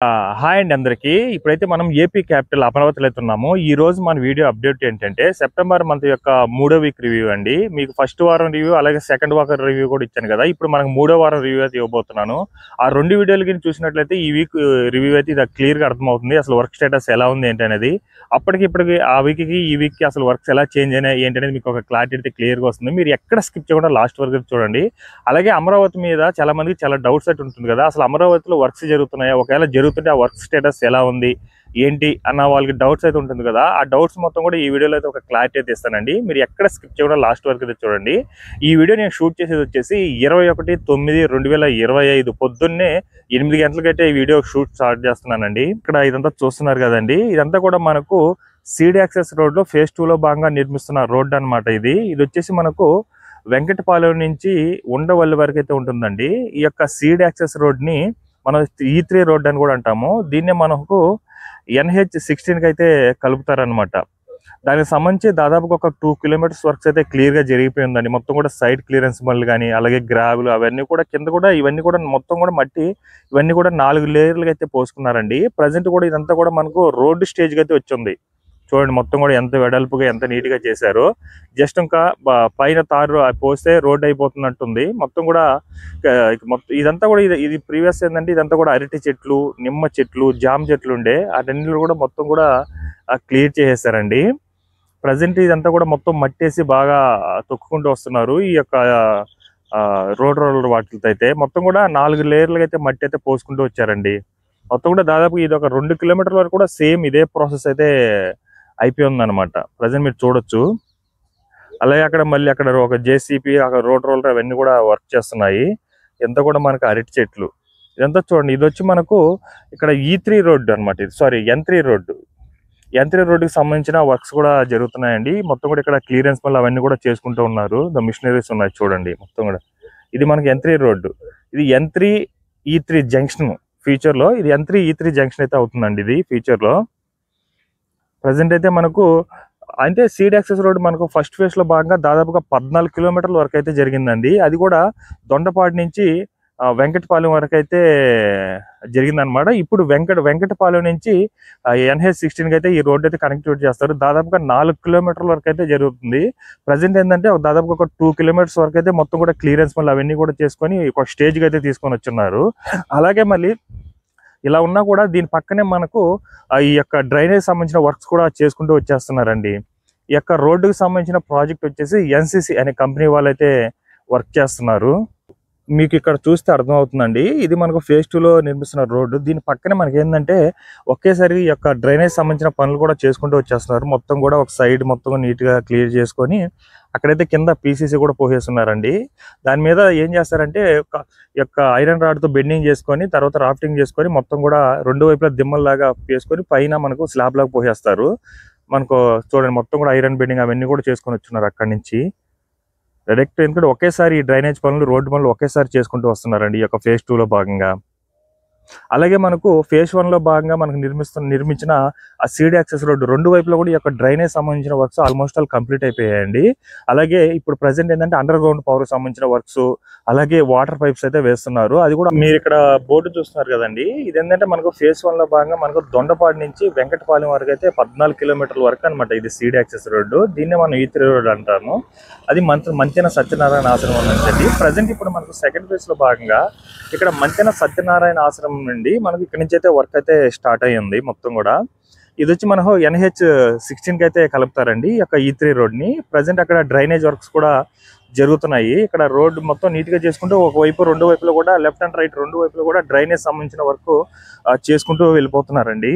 Hi అండి అందరికీ. ఇప్పుడైతే మనం ఏపీ క్యాపిటల్ అమరావతిలో అయితే ఉన్నాము. ఈ రోజు మన వీడియో అప్డేట్ ఏంటంటే సెప్టెంబర్ మంత్ యొక్క 3వ వీక్ రివ్యూ అండి. మీకు ఫస్ట్ వారం రివ్యూ అలాగే సెకండ్ వారం రివ్యూ కూడా ఇచ్చాను కదా. ఇప్పుడు మనకు 3వ వారం రివ్యూ అయితే ఇవ్వబోతున్నాను. ఆ రెండు వీడియోలు కింద చూసినట్లయితే ఈ వీక్ రివ్యూ అయితే ఇది క్లియర్గా అర్థమవుతుంది. అసలు వర్క్ స్టేటస్ ఎలా ఉంది ఏంటి అనేది. అప్పటికి ఇప్పటికి ఆ వీక్కి ఈ వీక్కి అసలు వర్క్స్ ఎలా చేంజ్ అయినాయి ఏంటి అనేది మీకు ఒక క్లారిటీ అయితే క్లియర్గా వస్తుంది. మీరు ఎక్కడ స్కిప్ చేయకుండా లాస్ట్ వరకు చూడండి. అలాగే అమరావతి మీద చాలా మందికి చాలా డౌట్స్ అయితే ఉంటుంది కదా. అసలు అమరావతిలో వర్క్స్ జరుగుతున్నాయా, ఒకవేళ జరుగుతుంటే ఆ వర్క్ స్టేటస్ ఎలా ఉంది ఏంటి అన్న వాళ్ళకి డౌట్స్ అయితే ఉంటుంది కదా. ఆ డౌట్స్ మొత్తం కూడా ఈ వీడియోలో అయితే ఒక క్లారిటీ అయితే ఇస్తానండి. మీరు ఎక్కడ స్కిప్ చేయకుండా లాస్ట్ వరకు అయితే చూడండి. ఈ వీడియో నేను షూట్ చేసేది వచ్చేసి 21/9/2025 పొద్దున్నే 8 గంటలకైతే ఈ వీడియో షూట్ స్టార్ట్ చేస్తున్నానండి. ఇక్కడ ఇదంతా చూస్తున్నారు కదండి. ఇదంతా కూడా మనకు సీడ్ యాక్సెస్ రోడ్ లో ఫేజ్ 2 లో భాగంగా నిర్మిస్తున్న రోడ్ అనమాట. ఇది వచ్చేసి మనకు వెంకటపాలెం నుంచి ఉండవల్లి వరకు అయితే ఉంటుందండి. ఈ యొక్క సీడ్ యాక్సెస్ రోడ్ ని మనం E3 రోడ్ అని కూడా అంటాము. దీన్నే మనకు NH16 కి అయితే కలుపుతారనమాట. దానికి సంబంధించి దాదాపుగా ఒక 2 కిలోమీటర్స్ వర్క్స్ అయితే క్లియర్ గా జరిగిపోయిందండి. మొత్తం కూడా సైడ్ క్లియరెన్స్ పనులు కానీ అలాగే గ్రావులు అవన్నీ కూడా కింద కూడా ఇవన్నీ కూడా మొత్తం కూడా మట్టి ఇవన్నీ కూడా 4 లేయర్లుగా అయితే పోసుకున్నారండి. ప్రజెంట్ కూడా ఇదంతా కూడా మనకు రోడ్డు స్టేజ్కి అయితే వచ్చింది. చూడండి మొత్తం కూడా ఎంత వెడల్పుగా ఎంత నీట్ గా చేశారో. జస్ట్ ఇంకా పైన తారు పోస్తే రోడ్ అయిపోతున్నట్టుంది. మొత్తం కూడా మొత్తం ఇదంతా కూడా ఇది ప్రీవియస్ ఏంటంటే ఇదంతా కూడా అరటి చెట్లు, నిమ్మ చెట్లు, జామ చెట్లు ఉండే అటన్నిటిని కూడా మొత్తం కూడా క్లియర్ చేసేసారండి. ప్రజెంట్ ఇదంతా కూడా మొత్తం మట్టేసి బాగా తొక్కుకుంటూ వస్తున్నారు. ఈ యొక్క రోడ్ రోలర్ వాటితో అయితే మొత్తం కూడా 4 లేయర్లుగా అయితే మట్టి అయితే పోసుకుంటూ వచ్చారండి. మొత్తం కూడా దాదాపు ఇది ఒక 2 కిలోమీటర్ల వరకు కూడా సేమ్ ఇదే ప్రాసెస్ అయితే అయిపోయింది అనమాట. ప్రజెంట్ మీరు చూడొచ్చు. అలాగే అక్కడ మళ్ళీ అక్కడ ఒక JCP అక్కడ రోడ్ రోలర్ అవన్నీ కూడా వర్క్ చేస్తున్నాయి. ఎంత కూడా మనకు అరటి చెట్లు ఇదంతా చూడండి. ఇది వచ్చి మనకు ఇక్కడ E3 రోడ్డు అనమాట. ఇది సారీ N3 రోడ్డు. N3 రోడ్డుకి సంబంధించిన వర్క్స్ కూడా జరుగుతున్నాయండి. మొత్తం కూడా ఇక్కడ క్లియరెన్స్ పనులు అవన్నీ కూడా చేసుకుంటూ ఉన్నారు. మిషనరీస్ ఉన్నాయి చూడండి మొత్తం కూడా. ఇది మనకి N3 రోడ్డు. ఇది N3 E3 జంక్షన్ ఫ్యూచర్ లో. ఇది N3 E3 జంక్షన్ అయితే అవుతుందండి. ఇది ఫ్యూచర్ లో ప్రజెంట్ అయితే మనకు అంటే సీడ్ యాక్సెస్ రోడ్ మనకు ఫస్ట్ ఫేజ్ లో భాగంగా దాదాపుగా 14 కిలోమీటర్ల వరకు అయితే జరిగిందండి. అది కూడా దొండపాడు నుంచి వెంకటపాలెం వరకు అయితే జరిగిందనమాట. ఇప్పుడు వెంకటపాలెం నుంచి NH16 అయితే ఈ రోడ్ అయితే కనెక్టివిటీ చేస్తారు. దాదాపుగా 4 కిలోమీటర్ల వరకు అయితే జరుగుతుంది. ప్రజెంట్ ఏంటంటే దాదాపుగా ఒక 2 కిలోమీటర్స్ వరకు అయితే మొత్తం కూడా క్లియరెన్స్ మళ్ళీ అవన్నీ కూడా చేసుకొని ఒక స్టేజ్కి అయితే తీసుకొని వచ్చున్నారు. అలాగే మళ్ళీ ఇలా ఉన్నా కూడా దీని పక్కనే మనకు ఈ యొక్క డ్రైనేజ్ సంబంధించిన వర్క్స్ కూడా చేసుకుంటూ వచ్చేస్తున్నారండి. ఈ యొక్క రోడ్డుకి సంబంధించిన ప్రాజెక్ట్ వచ్చేసి NCC అనే కంపెనీ వాళ్ళు అయితే వర్క్ చేస్తున్నారు. మీకు ఇక్కడ చూస్తే అర్థమవుతుందండి. ఇది మనకు ఫేజ్ 2 లో నిర్మిస్తున్న రోడ్డు. దీని పక్కనే మనకి ఏంటంటే ఒకేసారి ఈ యొక్క డ్రైనేజ్ సంబంధించిన పనులు కూడా చేసుకుంటూ వచ్చేస్తున్నారు. మొత్తం కూడా ఒక సైడ్ మొత్తం నీట్ గా క్లియర్ చేసుకొని అక్కడైతే కింద PCC కూడా పోసేస్తున్నారండి. దాని మీద ఏం చేస్తారంటే యొక్క ఐరన్ రాడ్ తో బెండింగ్ చేసుకొని తర్వాత రాఫ్టింగ్ చేసుకొని మొత్తం కూడా రెండు వైపులా దిమ్మల్లాగా వేసుకొని పైన మనకు స్లాబ్ లాగా పోసేస్తారు. మనకు చూడండి మొత్తం కూడా ఐరన్ బెండింగ్ అవన్నీ కూడా చేసుకొని వచ్చున్నారు అక్కడి నుంచి డైరెక్ట్. ఎందుకంటే ఒకేసారి ఈ డ్రైనేజ్ పనులు రోడ్డు పనులు ఒకేసారి చేసుకుంటూ వస్తున్నారండి ఈ యొక్క ఫేజ్ 2 లో భాగంగా. అలాగే మనకు ఫేజ్ 1 లో భాగంగా మనకు నిర్మించిన ఆ సీడ్ యాక్సెస్ రోడ్డు రెండు వైపులో కూడా ఈ యొక్క డ్రైనేజ్ సంబంధించిన వర్క్స్ ఆల్మోస్ట్ ఆల్ కంప్లీట్ అయిపోయాయండి. అలాగే ఇప్పుడు ప్రజెంట్ ఏంటంటే అండర్ గ్రౌండ్ పవర్ సంబంధించిన వర్క్స్ అలాగే వాటర్ పైప్స్ అయితే వేస్తున్నారు. అది కూడా మీరు ఇక్కడ బోర్డు చూస్తున్నారు కదండి. ఇది ఏంటంటే మనకు ఫేజ్ 1 లో భాగంగా మనకు దొండపాడు నుంచి వెంకటపాలెం వరకు అయితే 14 కిలోమీటర్ల వరకు అనమాట. ఇది సీడ్ యాక్సెస్ రోడ్డు. దీన్నే మనం E3 రోడ్ అంటాము. అది మంతెన సత్యనారాయణ ఆశ్రమం నుంచి. ప్రజెంట్ ఇప్పుడు మనకు సెకండ్ ఫేజ్ లో భాగంగా ఇక్కడ మంతెన సత్యనారాయణ ఆశ్రమం నుండి మనకి ఇక్కడ నుంచి అయితే వర్క్ అయితే స్టార్ట్ అయ్యింది మొత్తం కూడా. ఇది వచ్చి మనకు NH16 కి అయితే కలుపుతారండి ఈ యొక్క E3 రోడ్ ని. ప్రజెంట్ అక్కడ డ్రైనేజ్ వర్క్స్ కూడా జరుగుతున్నాయి. ఇక్కడ రోడ్ మొత్తం నీట్ గా చేసుకుంటూ ఒకవైపు రెండు వైపులో కూడా లెఫ్ట్ అండ్ రైట్ రెండు వైపులో కూడా డ్రైనేజ్ సంబంధించిన వర్క్ చేసుకుంటూ వెళ్ళిపోతున్నారండి.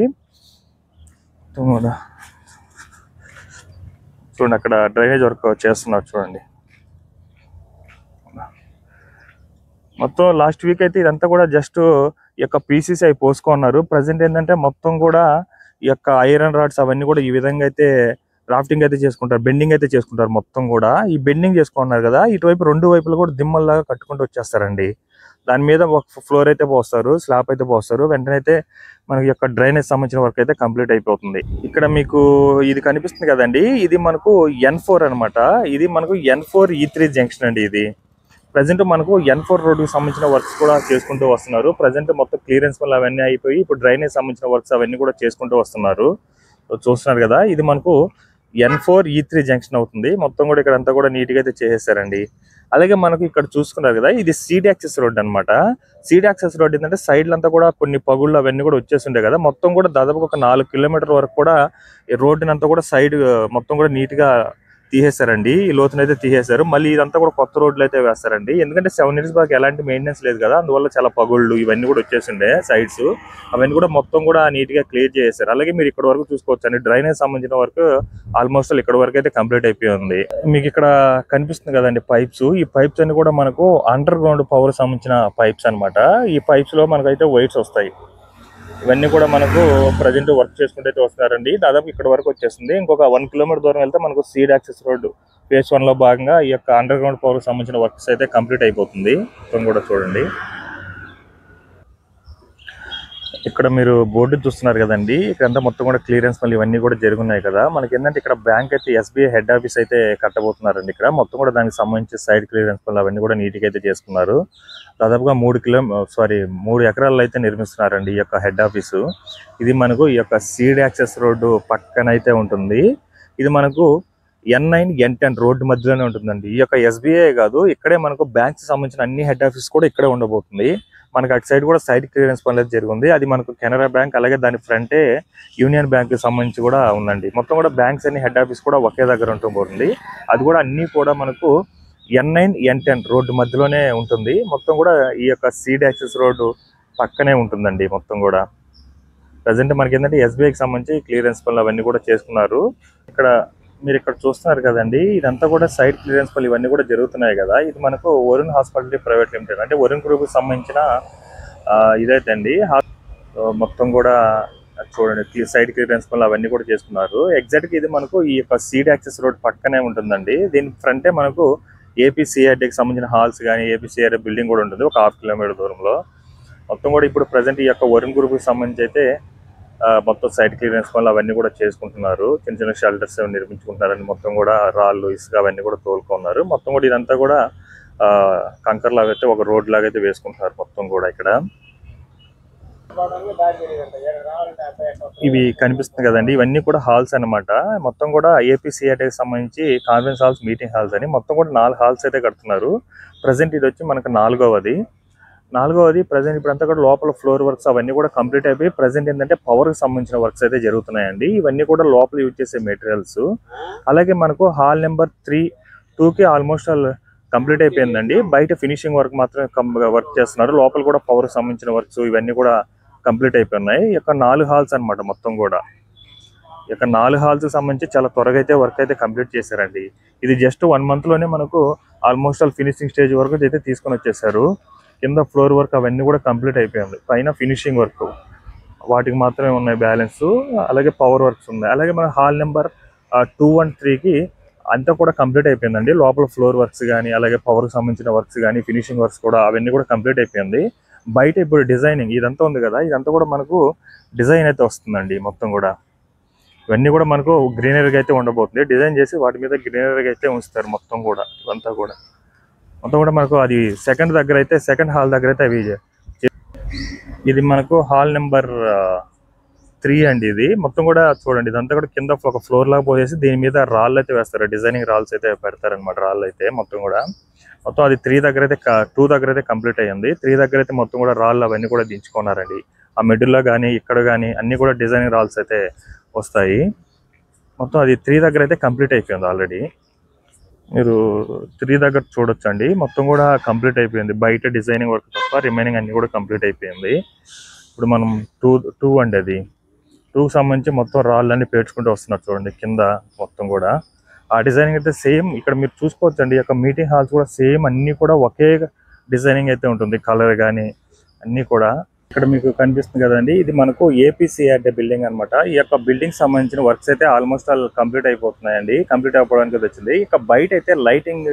చూడండి అక్కడ డ్రైనేజ్ వర్క్ చేస్తున్నారు చూడండి. మొత్తం లాస్ట్ వీక్ అయితే ఇదంతా కూడా జస్ట్ ఈ యొక్క PCC అవి పోసుకున్నారు. ప్రజెంట్ ఏంటంటే మొత్తం కూడా ఈ యొక్క ఐరన్ రాడ్స్ అవన్నీ కూడా ఈ విధంగా అయితే రాఫ్టింగ్ అయితే చేసుకుంటారు, బెండింగ్ అయితే చేసుకుంటారు. మొత్తం కూడా ఈ బెండింగ్ చేసుకున్నారు కదా, ఇటువైపు రెండు వైపులు కూడా దిమ్మల్లాగా కట్టుకుంటూ వచ్చేస్తారండి. దాని మీద ఒక ఫ్లోర్ అయితే పోస్తారు, స్లాబ్ అయితే పోస్తారు. వెంటనే అయితే మనకి యొక్క డ్రైనేజ్ సంబంధించిన వర్క్ అయితే కంప్లీట్ అయిపోతుంది. ఇక్కడ మీకు ఇది కనిపిస్తుంది కదండి, ఇది మనకు N4 అనమాట. ఇది మనకు N4 E3 జంక్షన్ అండి. ఇది ప్రజెంట్ మనకు N4 రోడ్డుకి సంబంధించిన వర్క్స్ కూడా చేసుకుంటూ వస్తున్నారు. ప్రజెంట్ మొత్తం క్లియరెన్స్ వల్ల అవన్నీ అయిపోయి ఇప్పుడు డ్రైనేజ్ సంబంధించిన వర్క్స్ అవన్నీ కూడా చేసుకుంటూ వస్తున్నారు. చూస్తున్నారు కదా, ఇది మనకు N4 E3 జంక్షన్ అవుతుంది. మొత్తం కూడా ఇక్కడ అంతా కూడా నీట్గా అయితే చేసేసారండి. అలాగే మనకు ఇక్కడ చూసుకున్నారు కదా, ఇది సీడ్ యాక్సెస్ రోడ్ అనమాట. సీడ్ యాక్సెస్ రోడ్ ఏంటంటే సైడ్లంతా కూడా కొన్ని పగుళ్ళు అవన్నీ కూడా వచ్చేస్తుండే కదా, మొత్తం కూడా దాదాపు ఒక 4 కిలోమీటర్ వరకు కూడా ఈ రోడ్డునంతా కూడా సైడ్ మొత్తం కూడా నీట్గా తీసేశారండి. ఈ లోతునైతే తీసేశారు. మళ్ళీ ఇదంతా కూడా కొత్త రోడ్లు అయితే వేస్తారండి. ఎందుకంటే 7 ఇయర్స్ బాగా ఎలాంటి మెయింటెనెన్స్ లేదు కదా, అందువల్ల చాలా పగుళ్ళు ఇవన్నీ కూడా వచ్చేసిండే సైడ్స్. అవన్నీ కూడా మొత్తం కూడా నీట్గా క్లియర్ చేశారు. అలాగే మీరు ఇక్కడ వరకు చూసుకోవచ్చు అండి, డ్రైనేజ్ సంబంధించిన వర్క్ ఆల్మోస్ట్ ఇక్కడ వరకు అయితే కంప్లీట్ అయిపోయి ఉంది. మీకు ఇక్కడ కనిపిస్తుంది కదండి పైప్స్. ఈ పైప్స్ అన్ని కూడా మనకు అండర్ గ్రౌండ్ పవర్ సంబంధించిన పైప్స్ అనమాట. ఈ పైప్స్ లో మనకైతే వైర్స్ వస్తాయి. ఇవన్నీ కూడా మనకు ప్రజెంట్ వర్క్ చేసుకుంటే వస్తారండి. దాదాపు ఇక్కడ వరకు వచ్చేస్తుంది. ఇంకొక 1 కిలోమీటర్ దూరం వెళ్తే మనకు సీడ్ యాక్సెస్ రోడ్డు ఫేజ్ 1 లో భాగంగా ఈ యొక్క అండర్ గ్రౌండ్ పవర్ సంబంధించిన వర్క్స్ అయితే కంప్లీట్ అయిపోతుంది. మొత్తం కూడా చూడండి, ఇక్కడ మీరు బోర్డు చూస్తున్నారు కదండి, ఇక్కడంతా మొత్తం కూడా క్లియరెన్స్ మళ్ళీ ఇవన్నీ కూడా జరుగున్నాయి కదా. మనకి ఏంటంటే ఇక్కడ బ్యాంక్ అయితే SBI హెడ్ ఆఫీస్ అయితే కట్టబోతున్నారండి. ఇక్కడ మొత్తం కూడా దానికి సంబంధించి సైడ్ క్లియరెన్స్ వల్ల అవన్నీ కూడా నీట్గా అయితే చేసుకున్నారు. దాదాపుగా 3 ఎకరాల్లో అయితే నిర్మిస్తున్నారండి ఈ యొక్క హెడ్ ఆఫీసు. ఇది మనకు ఈ యొక్క సీడ్ యాక్సెస్ రోడ్డు పక్కన అయితే ఉంటుంది. ఇది మనకు N9 N10 రోడ్డు మధ్యలోనే ఉంటుందండి. ఈ యొక్క SBI కాదు, ఇక్కడే మనకు బ్యాంక్స్ సంబంధించిన అన్ని హెడ్ ఆఫీస్ కూడా ఇక్కడే ఉండబోతుంది. మనకు అటు సైడ్ కూడా సైడ్ క్లియరెన్స్ పని జరిగింది. అది మనకు కెనరా బ్యాంక్, అలాగే దాని ఫ్రంటే యూనియన్ బ్యాంక్ సంబంధించి కూడా ఉందండి. మొత్తం కూడా బ్యాంక్స్ అన్ని హెడ్ ఆఫీస్ కూడా ఒకే దగ్గర ఉంటుంది. అది కూడా అన్ని కూడా మనకు N9 N10 రోడ్డు మధ్యలోనే ఉంటుంది. మొత్తం కూడా ఈ యొక్క సీడ్ యాక్సెస్ రోడ్డు పక్కనే ఉంటుందండి. మొత్తం కూడా ప్రజెంట్ మనకి ఏంటంటే SBIకి సంబంధించి క్లియరెన్స్ పనులు అవన్నీ కూడా చేసుకున్నారు. మీరు ఇక్కడ చూస్తున్నారు కదండి, ఇదంతా కూడా సైడ్ క్లియరెన్స్ పనులు ఇవన్నీ కూడా జరుగుతున్నాయి కదా. ఇది మనకు వరుణ్ హాస్పిటాలిటీ ప్రైవేట్ లిమిటెడ్, అంటే వరుణ్ గ్రూప్ కి సంబంధించిన ఇదైతే అండి. మొత్తం కూడా చూడండి, సైడ్ క్లియరెన్స్ పనులు అవన్నీ కూడా చేసుకున్నారు. ఎగ్జాక్ట్గా ఇది మనకు ఈ యొక్క సీడ్ యాక్సెస్ రోడ్ పక్కనే ఉంటుందండి. దీని ఫ్రంటే మనకు APCRDకి సంబంధించిన హాల్స్ కానీ APCRD బిల్డింగ్ కూడా ఉంటుంది ఒక 1/2 కిలోమీటర్ దూరంలో. మొత్తం కూడా ఇప్పుడు ప్రజెంట్ ఈ యొక్క వరుణ్ గ్రూప్ కి సంబంధించి అయితే మొత్తం సైడ్ క్లియరెన్స్ వల్ల అవన్నీ కూడా చేసుకుంటున్నారు. చిన్న చిన్న షెల్టర్స్ నిర్మించుకుంటున్నారని మొత్తం కూడా రాళ్ళు ఇసుక అవన్నీ కూడా తోలుకున్నారు. మొత్తం కూడా ఇదంతా కూడా కంకర్ లాగా అయితే ఒక రోడ్ లాగా అయితే వేసుకుంటున్నారు. మొత్తం కూడా ఇక్కడ ఇవి కనిపిస్తుంది కదండి, ఇవన్నీ కూడా హాల్స్ అనమాట. మొత్తం కూడా APCRDకి సంబంధించి కాన్ఫరెన్స్ హాల్స్, మీటింగ్ హాల్స్ అని మొత్తం కూడా 4 హాల్స్ అయితే కడుతున్నారు. ప్రజెంట్ ఇది వచ్చి మనకు నాలుగవది. ప్రజెంట్ ఇప్పుడంతా కూడా లోపల ఫ్లోర్ వర్క్స్ అవన్నీ కూడా కంప్లీట్ అయిపోయి ప్రజెంట్ ఏంటంటే పవర్కి సంబంధించిన వర్క్స్ అయితే జరుగుతున్నాయండి. ఇవన్నీ కూడా లోపల యూజ్ చేసే మెటీరియల్స్. అలాగే మనకు హాల్ నెంబర్ 3-2కి ఆల్మోస్ట్ కంప్లీట్ అయిపోయిందండి. బయట ఫినిషింగ్ వర్క్ మాత్రమే వర్క్ చేస్తున్నారు. లోపల కూడా పవర్కి సంబంధించిన వర్క్స్ ఇవన్నీ కూడా కంప్లీట్ అయిపోయినాయి. ఈ యొక్క 4 హాల్స్ అనమాట. మొత్తం కూడా ఈ యొక్క 4 హాల్స్ సంబంధించి చాలా త్వరగా అయితే వర్క్ అయితే కంప్లీట్ చేశారండి. ఇది జస్ట్ 1 month లోనే మనకు ఆల్మోస్ట్ ఫినిషింగ్ స్టేజ్ వరకు అయితే తీసుకొని వచ్చేసారు. కింద ఫ్లోర్ వర్క్ అవన్నీ కూడా కంప్లీట్ అయిపోయింది. పైన ఫినిషింగ్ వర్క్ వాటికి మాత్రమే ఉన్నాయి బ్యాలెన్స్. అలాగే పవర్ వర్క్స్ ఉన్నాయి. అలాగే మన హాల్ నెంబర్ 2 and 3కి అంతా కూడా కంప్లీట్ అయిపోయిందండి. లోపల ఫ్లోర్ వర్క్స్ కానీ అలాగే పవర్కి సంబంధించిన వర్క్స్ కానీ ఫినిషింగ్ వర్క్స్ కూడా అవన్నీ కూడా కంప్లీట్ అయిపోయింది. బయట ఇప్పుడు డిజైనింగ్ ఇదంతా ఉంది కదా, ఇదంతా కూడా మనకు డిజైన్ అయితే వస్తుందండి. మొత్తం కూడా ఇవన్నీ కూడా మనకు గ్రీనరీగా అయితే ఉండబోతుంది. డిజైన్ చేసి వాటి మీద గ్రీనరీగా అయితే ఉంచుతారు. మొత్తం కూడా ఇవంతా కూడా మొత్తం కూడా మనకు అది సెకండ్ హాల్ దగ్గర అయితే అవి. ఇది మనకు హాల్ నెంబర్ 3 అండి. ఇది మొత్తం కూడా చూడండి, ఇదంతా కూడా కింద ఒక ఫ్లోర్ లాగా పోసేసి దీని మీద రాళ్ళు అయితే వేస్తారు. డిజైనింగ్ రాల్స్ అయితే పెడతారనమాట. రాళ్ళు అయితే మొత్తం అది 2 దగ్గర అయితే కంప్లీట్ అయ్యింది. 3 దగ్గర అయితే మొత్తం కూడా రాళ్ళు అవన్నీ కూడా దించుకున్నారండి. ఆ మిడిల్లో కానీ ఇక్కడ కానీ అన్ని కూడా డిజైనింగ్ రాల్స్ అయితే వస్తాయి. మొత్తం అది 3 దగ్గర అయితే కంప్లీట్ అయిపోయింది ఆల్రెడీ. మీరు 3 దగ్గర చూడొచ్చు అండి. మొత్తం కూడా కంప్లీట్ అయిపోయింది. బయట డిజైనింగ్ వర్క్ తప్ప రిమైనింగ్ అన్ని కూడా కంప్లీట్ అయిపోయింది. ఇప్పుడు మనం 2 అండి, అది 2కి సంబంధించి మొత్తం రాళ్ళన్నీ పేర్చుకుంటూ వస్తున్నారు. చూడండి కింద మొత్తం కూడా ఆ డిజైనింగ్ అయితే సేమ్. ఇక్కడ మీరు చూసుకోవచ్చు అండి, ఈ యొక్క మీటింగ్ హాల్స్ కూడా సేమ్ అన్ని కూడా ఒకే డిజైనింగ్ అయితే ఉంటుంది. కలర్ కానీ అన్నీ కూడా ఇక్కడ మీకు కనిపిస్తుంది కదండి. ఇది మనకు APCRD బిల్డింగ్ అనమాట. ఈ యొక్క బిల్డింగ్ సంబంధించిన వర్క్స్ అయితే ఆల్మోస్ట్ కంప్లీట్ అయిపోతున్నాయండి. కంప్లీట్ అయిపోవడానికి వచ్చింది. ఇక బయట అయితే లైటింగ్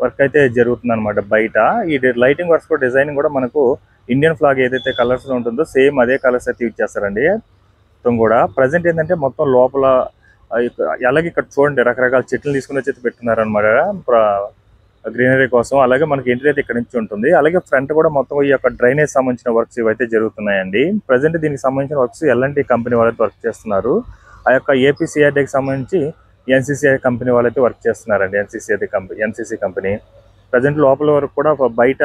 వర్క్ అయితే జరుగుతుంది అనమాట. బయట ఈ లైటింగ్ వర్క్స్ కూడా డిజైనింగ్ కూడా మనకు ఇండియన్ ఫ్లాగ్ ఏదైతే కలర్స్ లో ఉంటుందో సేమ్ అదే కలర్స్ అయితే యూజ్ చేస్తారండి. మొత్తం కూడా ప్రజెంట్ ఏంటంటే మొత్తం లోపల అలాగే ఇక్కడ చూడండి రకరకాల చెట్లు తీసుకుని వచ్చి పెట్టున్నారు అనమాట. గ్రీనరీ కోసం. అలాగే మనకి ఎంట్రీ అయితే ఇక్కడ నుంచి ఉంటుంది. అలాగే ఫ్రంట్ కూడా మొత్తం ఈ యొక్క డ్రైనేజ్ సంబంధించిన వర్క్స్ ఇవైతే జరుగుతున్నాయండి. ప్రజెంట్ దీనికి సంబంధించిన వర్క్స్ ఎల్ఎన్టీ కంపెనీ వాళ్ళైతే వర్క్ చేస్తున్నారు. ఆ యొక్క ఏపీసీఆర్డీకి సంబంధించి ఎన్సీసీ కంపెనీ వాళ్ళైతే వర్క్ చేస్తున్నారండి. ఎన్సీసీ కంపెనీ ప్రజెంట్ లోపల వరకు కూడా బయట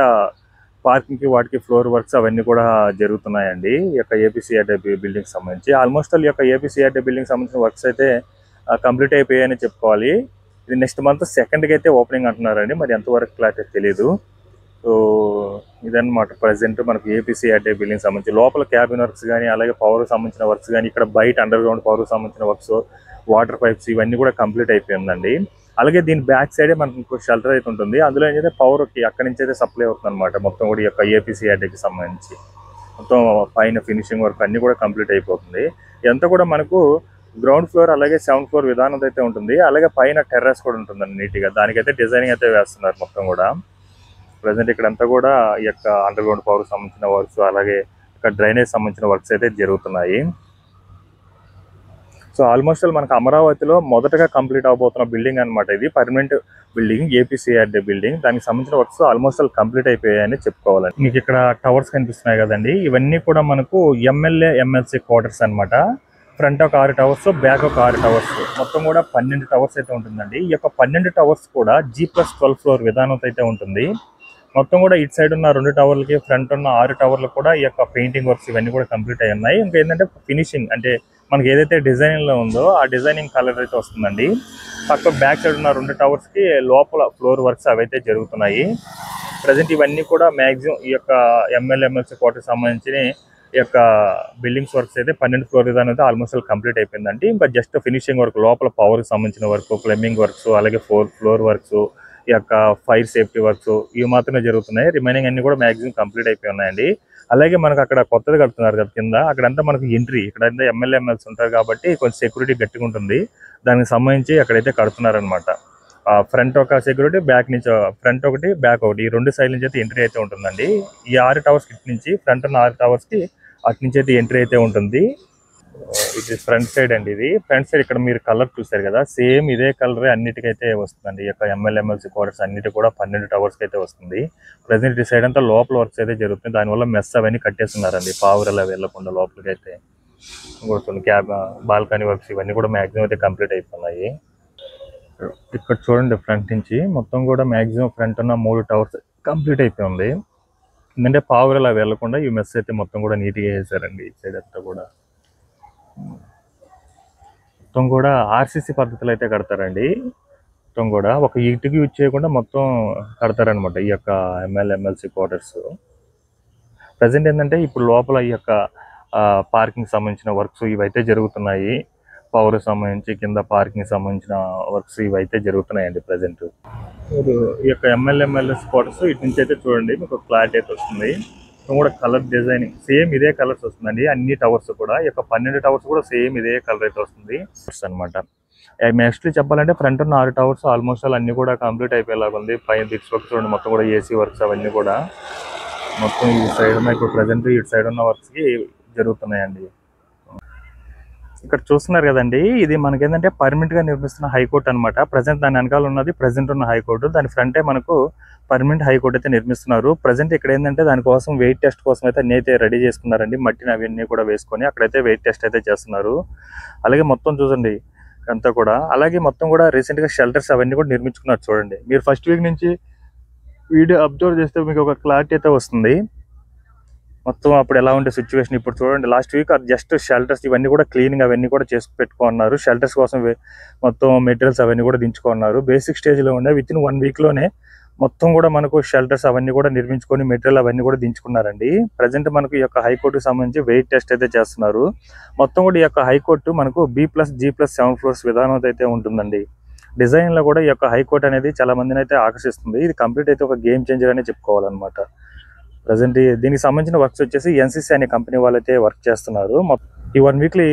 పార్కింగ్కి వాటికి ఫ్లోర్ వర్క్స్ అవన్నీ కూడా జరుగుతున్నాయండి. ఈ యొక్క ఏపీసీఆర్డీ బిల్డింగ్ సంబంధించి ఆల్మోస్ట్ ఈ యొక్క ఏపీసీఆర్డీ బిల్డింగ్ సంబంధించిన వర్క్స్ అయితే కంప్లీట్ అయిపోయాయని చెప్పుకోవాలి. ఇది నెక్స్ట్ మంత్ 2కి అయితే ఓపెనింగ్ అంటున్నారండి. మరి ఎంతవరకు క్లారిటీ తెలియదు. సో ఇదన్నమాట ప్రజెంట్ మనకు ఏపీసీఆర్డీ బిల్డింగ్ సంబంధించి లోపల క్యాబిన్ వర్క్స్ కానీ అలాగే పవర్ సంబంధించిన వర్క్స్ కానీ ఇక్కడ బయట అండర్ గ్రౌండ్ పవర్ సంబంధించిన వర్క్స్ వాటర్ పైప్స్ ఇవన్నీ కూడా కంప్లీట్ అయిపోయిందండి. అలాగే దీని బ్యాక్ సైడే మనకు షెల్టర్ అయితే ఉంటుంది. అందులో ఏంటంటే పవర్కి అక్కడి నుంచి అయితే సప్లై అవుతుంది అనమాట. మొత్తం కూడా ఈ యొక్క ఏపీసీఆర్డీకి సంబంధించి మొత్తం పైన ఫినిషింగ్ వర్క్ అన్నీ కూడా కంప్లీట్ అయిపోతుంది. ఇదంతా కూడా మనకు గ్రౌండ్ ఫ్లోర్ అలాగే 7th ఫ్లోర్ విధానం అయితే ఉంటుంది. అలాగే పైన టెర్రస్ కూడా ఉంటుందండి నీట్గా. దానికైతే డిజైనింగ్ అయితే వేస్తున్నారు మొత్తం కూడా. ప్రజెంట్ ఇక్కడంతా కూడా ఈ యొక్క అండర్ గ్రౌండ్ పవర్ సంబంధించిన వర్క్స్ అలాగే ఇక్కడ డ్రైనేజ్ సంబంధించిన వర్క్స్ అయితే జరుగుతున్నాయి. సో ఆల్మోస్ట్ మనకు అమరావతిలో మొదటగా కంప్లీట్ అవబోతున్న బిల్డింగ్ అనమాట. ఇది పర్మనెంట్ బిల్డింగ్ ఏపీసీఆర్డీ బిల్డింగ్. దానికి సంబంధించిన వర్క్స్ ఆల్మోస్ట్ కంప్లీట్ అయిపోయాయని చెప్పుకోవాలండి. మీకు ఇక్కడ టవర్స్ కనిపిస్తున్నాయి కదండి. ఇవన్నీ కూడా మనకు ఎమ్మెల్యే ఎమ్మెల్సీ క్వార్టర్స్ అనమాట. ఫ్రంట్ ఒక 6 టవర్స్, బ్యాక్ ఒక 6 టవర్స్, మొత్తం కూడా 12 టవర్స్ అయితే ఉంటుందండి. ఈ యొక్క 12 టవర్స్ కూడా G+12 ఫ్లోర్ విధానంతో అయితే ఉంటుంది. మొత్తం కూడా ఇటు సైడ్ ఉన్న 2 టవర్లకి ఫ్రంట్ ఉన్న 6 టవర్లకు కూడా ఈ యొక్క పెయింటింగ్ వర్క్స్ ఇవన్నీ కూడా కంప్లీట్ అయి ఉన్నాయి. ఇంకా ఏంటంటే ఫినిషింగ్ అంటే మనకి ఏదైతే డిజైనింగ్లో ఉందో ఆ డిజైనింగ్ కలర్ అయితే వస్తుందండి. పక్క బ్యాక్ సైడ్ ఉన్న 2 టవర్స్కి లోపల ఫ్లోర్ వర్క్స్ అవైతే జరుగుతున్నాయి. ప్రజెంట్ ఇవన్నీ కూడా మ్యాక్సిమం ఈ యొక్క ఎమ్మెల్యే ఎమ్మెల్సీ క్వార్టర్కి సంబంధించిన ఈ యొక్క బిల్డింగ్స్ వర్క్స్ అయితే 12 ఫ్లోర్ విధానం అయితే ఆల్మోస్ట్ కంప్లీట్ అయిపోయిందండి. ఇంకా జస్ట్ ఫినిషింగ్ వర్క్ లోపల పవర్కి సంబంధించిన వర్క్, ప్లంబింగ్ వర్క్స్ అలాగే ఫ్లోర్ వర్క్స్, ఈ యొక్క ఫైర్ సేఫ్టీ వర్క్స్ ఇవి మాత్రమే జరుగుతున్నాయి. రిమైనింగ్ అన్ని కూడా మ్యాక్సిమం కంప్లీట్ అయిపోయి ఉన్నాయండి. అలాగే మనకు అక్కడ కొత్తది కడుతున్నారు కదా కింద, అక్కడంతా మనకు ఎంట్రీ ఇక్కడంతా ఎమ్మెల్యే ఎమ్మెల్సీ ఉంటారు కాబట్టి కొంచెం సెక్యూరిటీ గట్టిగా ఉంటుంది. దానికి సంబంధించి అక్కడైతే కడుతున్నారనమాట. ఫ్రంట్ ఒక సెక్యూరిటీ, బ్యాక్ నుంచి ఫ్రంట్ ఒకటి బ్యాక్ ఒకటి, ఈ 2 సైడ్ నుంచి అయితే ఎంట్రీ అయితే ఉంటుందండి. ఈ 6 టవర్స్ ఇటు నుంచి ఫ్రంట్ ఉన్న 6 టవర్స్కి అటు నుంచి అయితే ఎంట్రీ అయితే ఉంటుంది. ఇది ఫ్రంట్ సైడ్ అండి. ఇది ఫ్రంట్ సైడ్ ఇక్కడ మీరు కలర్ చూసారు కదా, సేమ్ ఇదే కలర్ అన్నిటికైతే వస్తుందండి. ఈ యొక్క ఎమ్మెల్యే ఎమ్మెల్సీ క్వార్టర్స్ అన్నిటి కూడా 12 టవర్స్కి అయితే వస్తుంది. ప్రజెంట్ ఈ సైడ్ అంతా లోపల వర్క్స్ అయితే జరుగుతుంది. దానివల్ల మెస్ అవన్నీ కట్టేస్తున్నారండి, పావురలా వెళ్ళకుండా లోపలికి అయితే వస్తుంది. బాల్కనీ వర్క్స్ ఇవన్నీ కూడా మ్యాక్సిమం అయితే కంప్లీట్ అయిపోయినాయి. ఇక్కడ చూడండి ఫ్రంట్ నుంచి మొత్తం కూడా మ్యాక్సిమం ఫ్రంట్ ఉన్న 3 టవర్స్ కంప్లీట్ అయిపోయింది. ఎందుకంటే పావురలా వెళ్ళకుండా ఈ మెస్ అయితే మొత్తం కూడా నీట్గా వేసారండి. ఈ సైడ్ అంతా కూడా మొత్తం కూడా ఆర్సీసీ పద్ధతిలో అయితే కడతారండి. మొత్తం కూడా ఒక ఇటుకి యూజ్ చేయకుండా మొత్తం కడతారనమాట ఈ యొక్క ఎమ్మెల్యే ఎమ్మెల్సీ క్వార్టర్స్. ప్రజెంట్ ఏంటంటే ఇప్పుడు లోపల ఈ యొక్క పార్కింగ్ సంబంధించిన వర్క్స్ ఇవైతే జరుగుతున్నాయి. పవర్ సంబంధించి కింద పార్కింగ్ సంబంధించిన వర్క్స్ ఇవైతే జరుగుతున్నాయండి ప్రజెంట్. ఈ యొక్క ఎమ్మెల్యే క్వార్టర్స్ ఇటు నుంచి అయితే చూడండి మీకు క్లారిటీ అయితే వస్తుంది. కూడా కలర్ డిజైనింగ్ సేమ్ ఇదే కలర్స్ వస్తుందండి. అన్ని టవర్స్ కూడా ఈ యొక్క 12 టవర్స్ కూడా సేమ్ ఇదే కలర్ అయితే వస్తుంది అనమాట. నెక్స్ట్ చెప్పాలంటే ఫ్రంట్ ఉన్న 6 టవర్స్ ఆల్మోస్ట్ అన్ని కూడా కంప్లీట్ అయిపోయేలాగా ఉంది. పైన బిట్స్ వర్క్స్ చూడండి, మొత్తం కూడా ఏసీ వర్క్స్ అవన్నీ కూడా మొత్తం ఈ సైడ్ ఉన్న ఇప్పుడు ప్రజెంట్ ఇటు సైడ్ ఉన్న వర్క్స్కి జరుగుతున్నాయండి. ఇక్కడ చూస్తున్నారు కదండి, ఇది మనకి ఏంటంటే పర్మనెంట్ గా నిర్మిస్తున్న హైకోర్టు అనమాట. ప్రజెంట్ దాని వెనకాల ఉన్నది ప్రజెంట్ ఉన్న హైకోర్టు, దాని ఫ్రంటే మనకు పర్మనెంట్ హైకోర్టు అయితే నిర్మిస్తున్నారు. ప్రజెంట్ ఇక్కడ ఏంటంటే దానికోసం వెయిట్ టెస్ట్ కోసం అయితే అన్ని అయితే రెడీ చేసుకున్నారండి. మట్టిని అవన్నీ కూడా వేసుకొని అక్కడైతే వెయిట్ టెస్ట్ అయితే చేస్తున్నారు. అలాగే మొత్తం చూడండి అంతా కూడా. అలాగే మొత్తం కూడా రీసెంట్ గా షెల్టర్స్ అవన్నీ కూడా నిర్మించుకున్నారు చూడండి. మీరు ఫస్ట్ వీక్ నుంచి వీడియో అబ్జర్వ్ చేస్తే మీకు ఒక క్లారిటీ అయితే వస్తుంది. మొత్తం అప్పుడు ఎలా ఉండే సిచ్యువేషన్ ఇప్పుడు చూడండి. లాస్ట్ వీక్ జస్ట్ షెల్టర్స్ ఇవన్నీ కూడా క్లీనింగ్ అవన్నీ కూడా చేసి పెట్టుకున్నారు. షెల్టర్స్ కోసం మొత్తం మెటీరియల్స్ అవన్నీ కూడా దించుకున్నారు. బేసిక్ స్టేజ్లో ఉండే విత్ ఇన్ 1 వీక్లోనే మొత్తం కూడా మనకు షెల్టర్స్ అవన్నీ కూడా నిర్మించుకొని మెటీరియల్ అవన్నీ కూడా దించుకున్నారండి. ప్రజెంట్ మనకు ఈ యొక్క హైకోర్టుకి సంబంధించి వెయిట్ టెస్ట్ అయితే చేస్తున్నారు. మొత్తం కూడా ఈ యొక్క హైకోర్టు మనకు B+G+7 ఫ్లోర్స్ విధానం అయితే ఉంటుందండి. డిజైన్లో కూడా ఈ యొక్క హైకోర్టు అనేది చాలా మందిని అయితే ఆకర్షిస్తుంది. ఇది కంప్లీట్ అయితే ఒక గేమ్ చేంజర్ అనే చెప్పుకోవాలన్నమాట. ప్రజెంట్ దీనికి సంబంధించిన వర్క్స్ వచ్చేసి ఎన్సీసీ అనే కంపెనీ వాళ్ళైతే వర్క్ చేస్తున్నారు. ఈ 1 వీక్లో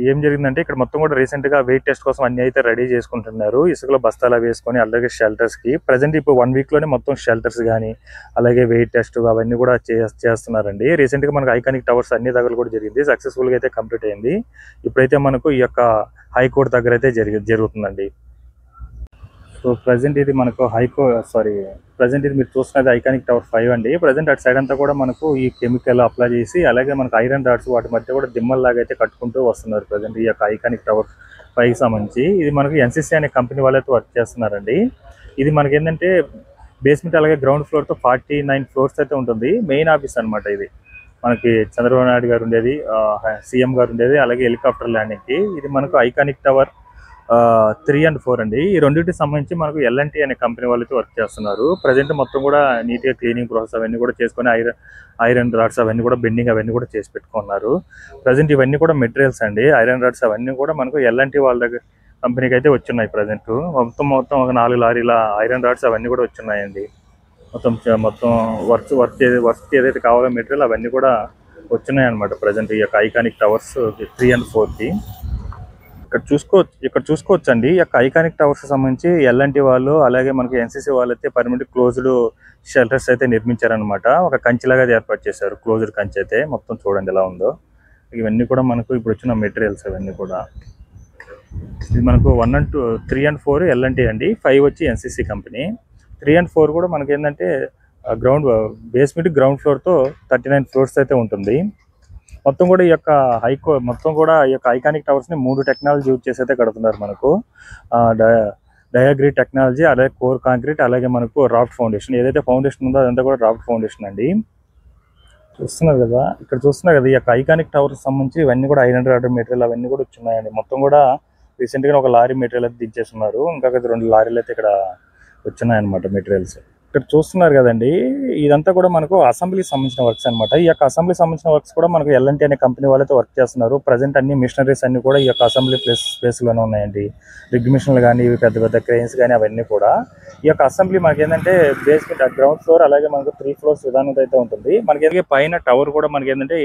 ఏం జరిగిందంటే ఇక్కడ మొత్తం కూడా రీసెంట్గా వెయిట్ టెస్ట్ కోసం అన్ని అయితే రెడీ చేసుకుంటున్నారు. ఇసుకలో బస్తాలు వేసుకొని అలాగే షెల్టర్స్కి ప్రజెంట్ ఇప్పుడు 1 వీక్లోనే మొత్తం షెల్టర్స్ కానీ అలాగే వెయిట్ టెస్ట్ అవన్నీ కూడా చేస్తున్నారండి. రీసెంట్గా మనకు ఐకానిక్ టవర్స్ అన్ని దగ్గర కూడా జరిగింది, సక్సెస్ఫుల్గా అయితే కంప్లీట్ అయింది. ఇప్పుడైతే మనకు ఈ యొక్క హైకోర్టు దగ్గర అయితే జరుగుతుందండి. సో ప్రజెంట్ ఇది మనకు ప్రజెంట్ ఇది మీరు చూస్తున్నది ఐకానిక్ టవర్ 5 అండి. ప్రజెంట్ అటు సైడ్ అంతా కూడా మనకు ఈ కెమికల్ అప్లై చేసి అలాగే మనకు ఐరన్ రాడ్స్ వాటి మధ్య కూడా దిమ్మల్లాగా అయితే కట్టుకుంటూ వస్తున్నారు. ప్రజెంట్ ఈ యొక్క ఐకానిక్ టవర్ 5 సంబంధించి ఇది మనకు ఎన్సిసి అనే కంపెనీ వాళ్ళైతే వర్క్ చేస్తున్నారండి. ఇది మనకి ఏంటంటే బేస్మెంట్ అలాగే గ్రౌండ్ ఫ్లోర్ తో 49 ఫ్లోర్స్ అయితే ఉంటుంది. మెయిన్ ఆఫీస్ అనమాట ఇది. మనకి చంద్రబాబు నాయుడు గారు ఉండేది, సీఎం గారు ఉండేది, అలాగే హెలికాప్టర్ ల్యాండింగ్ కి. ఇది మనకు ఐకానిక్ టవర్ 3 and 4 అండి. ఈ రెండింటికి సంబంధించి మనకు ఎల్ఎన్టీ అనే కంపెనీ వాళ్ళతో వర్క్ చేస్తున్నారు. ప్రజెంట్ మొత్తం కూడా నీట్ గా క్లీనింగ్ ప్రాసెస్ అవన్నీ కూడా చేసుకొని ఐరన్ రాడ్స్ అవన్నీ కూడా బెండింగ్ అవన్నీ కూడా చేసి పెట్టుకున్నారు. ప్రజెంట్ ఇవన్నీ కూడా మెటీరియల్స్ అండి. ఐరన్ రాడ్స్ అవన్నీ కూడా మనకు ఎల్ఎన్టీ వాళ్ళ దగ్గర కంపెనీకి అయితే వచ్చున్నాయి. ప్రజెంట్ మొత్తం ఒక 4 లారీల ఐరన్ రాడ్స్ అవన్నీ కూడా వచ్చున్నాయండి. మొత్తం వర్క్ ఏదైతే కావాలో మెటీరియల్ అవన్నీ కూడా వచ్చున్నాయి అనమాట. ప్రజెంట్ ఈ యొక్క ఐకానిక్ టవర్స్ 3 and 4 కి ఇక్కడ చూసుకోవచ్చు అండి. ఈ యొక్క ఐకానిక్ టవర్స్ సంబంధించి ఎల్ఎన్టీ వాళ్ళు అలాగే మనకి ఎన్సిసి వాళ్ళు అయితే పర్మనెంట్ క్లోజ్డ్ షెల్టర్స్ అయితే నిర్మించారనమాట. ఒక కంచెలాగా ఏర్పాటు చేశారు. క్లోజ్డ్ కంచె అయితే మొత్తం చూడండి ఎలా ఉందో. ఇవన్నీ కూడా మనకు ఇప్పుడు వచ్చిన మెటీరియల్స్ అవన్నీ కూడా. ఇది మనకు 3 and 4 ఎల్ఎన్టీ అండి. 5 వచ్చి ఎన్సిసి కంపెనీ. 3 and 4 కూడా మనకి ఏంటంటే బేస్మెంట్ గ్రౌండ్ ఫ్లోర్ తో 39 ఫ్లోర్స్ అయితే ఉంటుంది. మొత్తం కూడా ఈ యొక్క ఐకానిక్ టవర్స్ ని 3 టెక్నాలజీ యూజ్ చేసి అయితే కడుతున్నారు. మనకు డయాగ్రీ టెక్నాలజీ, అలాగే కోర్ కాంక్రీట్, అలాగే మనకు రాఫ్ట్ ఫౌండేషన్. ఏదైతే ఫౌండేషన్ ఉందో అదంతా కూడా రాఫ్ట్ ఫౌండేషన్ అండి. చూస్తున్నారు కదా ఈ యొక్క ఐకానిక్ టవర్స్ సంబంధించి ఇవన్నీ కూడా ఐరన్ రాడ్ మెటీరియల్ అవన్నీ కూడా వచ్చున్నాయండి. మొత్తం కూడా రీసెంట్ గా ఒక లారీ మెటీరియల్ అయితే దించేస్తున్నారు. ఇంకా 2 లారీలు అయితే ఇక్కడ వచ్చున్నాయన్నమాట మెటీరియల్స్. ఇక్కడ చూస్తున్నారు కదండి, ఇదంతా కూడా మనకు అసెంబ్లీ సంబంధించిన వర్క్స్ అనమాట. ఈ యొక్క అసెంబ్లీ సంబంధించిన వర్క్స్ కూడా మనకు ఎల్ఎన్టీ అనే కంపెనీ వాళ్ళతో వర్క్ చేస్తున్నారు. ప్రజెంట్ అన్ని మిషనరీస్ అన్ని కూడా ఈ యొక్క అసెంబ్లీ ప్లేస్ లోనే ఉన్నాయండి. రిగ్ మిషన్లు కానీ, పెద్ద పెద్ద క్రెయిన్స్ కానీ అవన్నీ కూడా. ఈ యొక్క అసెంబ్లీ మనకి ఏంటంటే బేస్మెంట్ గ్రౌండ్ ఫ్లోర్ అలాగే మనకు 3 ఫ్లోర్స్ విధానం అయితే ఉంటుంది. మనకి పైన టవర్ కూడా మనకి ఏంటంటే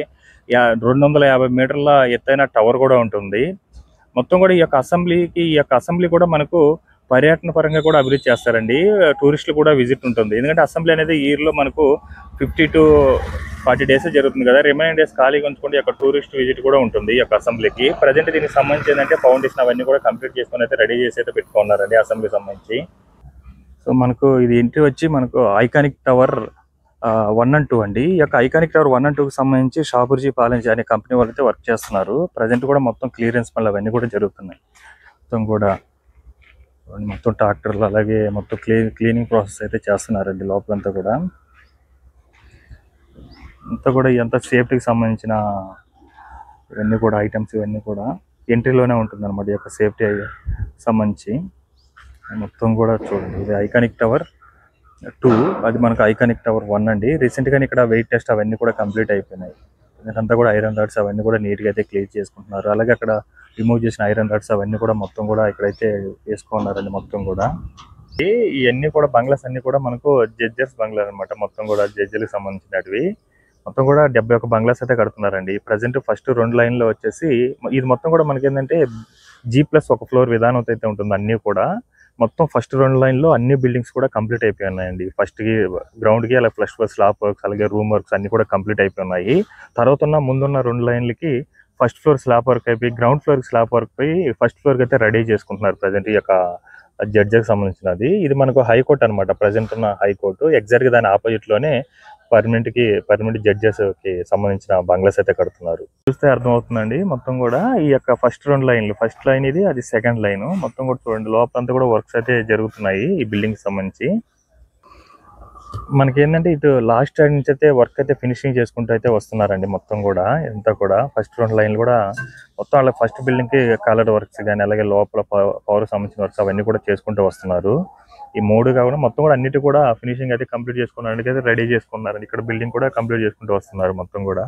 250 మీటర్ల ఎత్తైన టవర్ కూడా ఉంటుంది. మొత్తం కూడా ఈ యొక్క అసెంబ్లీ కూడా మనకు పర్యటన పరంగా కూడా అభివృద్ధి చేస్తారండి. టూరిస్టులు కూడా విజిట్ ఉంటుంది. ఎందుకంటే అసెంబ్లీ అనేది ఇయర్ లో మనకు 50 to 40 డేస్ జరుగుతుంది కదా. రిమైనింగ్ డేస్ ఖాళీగా ఉంచుకుంటే యొక్క టూరిస్ట్ విజిట్ కూడా ఉంటుంది ఈ యొక్క అసెంబ్లీకి. ప్రజెంట్ దీనికి సంబంధించి ఏంటంటే ఫౌండేషన్ అవన్నీ కూడా కంప్లీట్ చేసుకొని అయితే రెడీ చేసి అయితే పెట్టుకున్నారండి అసెంబ్లీ సంబంధించి. సో మనకు ఇది ఎంట్రీ వచ్చి మనకు ఐకానిక్ టవర్ 1 and 2 అండి. ఈ యొక్క ఐకానిక్ టవర్ 1 and 2 కి సంబంధించి షాపూర్జీ పాలెంజీ అనే కంపెనీ వాళ్ళైతే వర్క్ చేస్తున్నారు. ప్రజెంట్ కూడా మొత్తం క్లియరెన్స్ పనులు అవన్నీ కూడా జరుగుతున్నాయి. మొత్తం ట్రాక్టర్లు అలాగే మొత్తం క్లీనింగ్ ప్రాసెస్ అయితే చేస్తున్నారండి లోపలంతా కూడా. ఇదంతా సేఫ్టీకి సంబంధించిన ఇవన్నీ కూడా ఐటమ్స్ ఇవన్నీ కూడా ఎంట్రీలోనే ఉంటుంది అనమాట. ఈ యొక్క సేఫ్టీ సంబంధించి మొత్తం కూడా చూడండి. ఇది ఐకానిక్ టవర్ 2, అది మనకు ఐకానిక్ టవర్ 1 అండి. రీసెంట్ గా ఇక్కడ వెయిట్ టెస్ట్ అవన్నీ కూడా కంప్లీట్ అయిపోయినాయి. ఇదంతా కూడా ఐరన్ రాడ్స్ అవన్నీ కూడా నీట్ గా అయితే క్లియర్ చేసుకుంటున్నారు. అలాగే అక్కడ రిమూవ్ చేసిన ఐరన్ రాడ్స్ అవన్నీ కూడా మొత్తం కూడా ఇక్కడైతే వేసుకున్నారండి. మొత్తం కూడా ఇవన్నీ కూడా బంగ్లాస్ అన్ని కూడా మనకు జడ్జెస్ బంగ్లా అనమాట. మొత్తం కూడా జడ్జిలకు సంబంధించినవి మొత్తం కూడా 71 బంగ్లాస్ అయితే కడుతున్నారండి. ప్రజెంట్ ఫస్ట్ 2 లైన్లో వచ్చేసి ఇది మొత్తం కూడా మనకి ఏంటంటే G+1 ఫ్లోర్ విధానం అయితే ఉంటుంది. అన్ని కూడా మొత్తం ఫస్ట్ 2 లైన్లో అన్ని బిల్డింగ్స్ కూడా కంప్లీట్ అయిపోయి ఉన్నాయండి. ఫస్ట్ కి గ్రౌండ్ కి అలాగే ఫస్ట్ ఫ్లోర్ స్లాబ్ వర్క్స్ అలాగే రూమ్ వర్క్స్ అన్ని కూడా కంప్లీట్ అయిపోయి ఉన్నాయి. తర్వాత ముందున్న 2 లైన్లకి ఫస్ట్ ఫ్లోర్ స్లాబ్ వర్క్ అయిపోయి గ్రౌండ్ ఫ్లోర్ స్లాబ్ వర్క్ పోయి ఫస్ట్ ఫ్లోర్ కి అయితే రెడీ చేసుకుంటున్నారు ప్రజెంట్ ఈ యొక్క జడ్జికి సంబంధించినది. ఇది మనకు హైకోర్టు అనమాట. ప్రజెంట్ ఉన్న హైకోర్టు ఎగ్జాక్ట్ గా దాని ఆపోజిట్ లోనే పర్మనెంట్ జడ్జెస్ కి సంబంధించిన బంగ్లాస్ అయితే కడుతున్నారు. చూస్తే అర్థమవుతుందండి. మొత్తం కూడా ఈ యొక్క ఫస్ట్ 2 లైన్లు, ఫస్ట్ లైన్ ఇది, అది సెకండ్ లైన్. మొత్తం కూడా చూడండి లోపలంతా కూడా వర్క్స్ అయితే జరుగుతున్నాయి ఈ బిల్డింగ్ సంబంధించి. మనకి ఏంటంటే ఇటు లాస్ట్ సైడ్ నుంచి అయితే వర్క్ అయితే ఫినిషింగ్ చేసుకుంటూ అయితే వస్తున్నారండి. మొత్తం కూడా ఎంత కూడా ఫస్ట్ 2 లైన్లు కూడా మొత్తం అలా ఫస్ట్ బిల్డింగ్ కి కలర్ వర్క్స్ కానీ అలాగే లోపల పవర్ సంబంధించిన వర్క్స్ అవన్నీ కూడా చేసుకుంటూ వస్తున్నారు. ఈ 3 కాకుండా మొత్తం కూడా అన్నిటి కూడా ఫినిషింగ్ అయితే కంప్లీట్ చేసుకున్నారండి. అయితే రెడీ చేసుకున్నారండి. ఇక్కడ బిల్డింగ్ కూడా కంప్లీట్ చేసుకుంటూ వస్తున్నారు. మొత్తం కూడా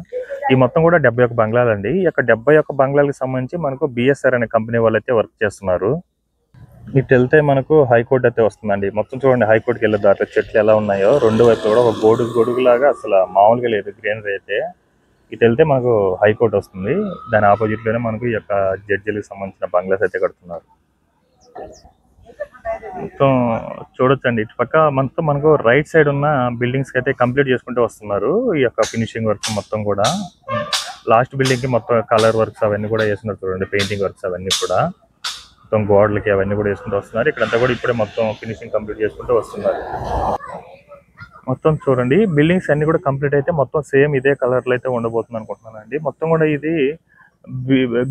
ఈ మొత్తం కూడా 71 బంగ్లాలు అండి. ఈ యొక్క 71 బంగ్లాలకు సంబంధించి మనకు BSR అనే కంపెనీ వాళ్ళు అయితే వర్క్ చేస్తున్నారు. ఇటు వెళ్తే మనకు హైకోర్టు అయితే వస్తుందండి. మొత్తం చూడండి హైకోర్టుకి వెళ్ళే దాంట్లో చెట్లు ఎలా ఉన్నాయో 2 వైపు కూడా ఒక గొడుగు లాగా అసలు మామూలుగా లేదు గ్రీనరీ అయితే. ఇటు వెళ్తే మనకు హైకోర్టు వస్తుంది. దాని ఆపోజిట్ లోనే మనకు ఈ యొక్క జడ్జిలకు సంబంధించిన బంగ్లాస్ అయితే కడుతున్నారు. మొత్తం చూడొచ్చండి. ఇటు పక్క మొత్తం మనకు రైట్ సైడ్ ఉన్న బిల్డింగ్స్ కి అయితే కంప్లీట్ చేసుకుంటూ వస్తున్నారు ఈ యొక్క ఫినిషింగ్ వర్క్ మొత్తం కూడా. లాస్ట్ బిల్డింగ్ కి మొత్తం కలర్ వర్క్స్ అవన్నీ కూడా చేస్తున్నారు చూడండి, పెయింటింగ్ వర్క్స్ అవన్నీ కూడా. మొత్తం గోడలకి అవన్నీ కూడా వేసుకుంటూ వస్తున్నారు. ఇక్కడంతా కూడా ఇప్పుడే మొత్తం ఫినిషింగ్ కంప్లీట్ చేసుకుంటూ వస్తున్నారు. మొత్తం చూడండి బిల్డింగ్స్ అన్ని కూడా కంప్లీట్ అయితే మొత్తం సేమ్ ఇదే కలర్లో అయితే ఉండబోతుంది అనుకుంటున్నానండి. మొత్తం కూడా ఇది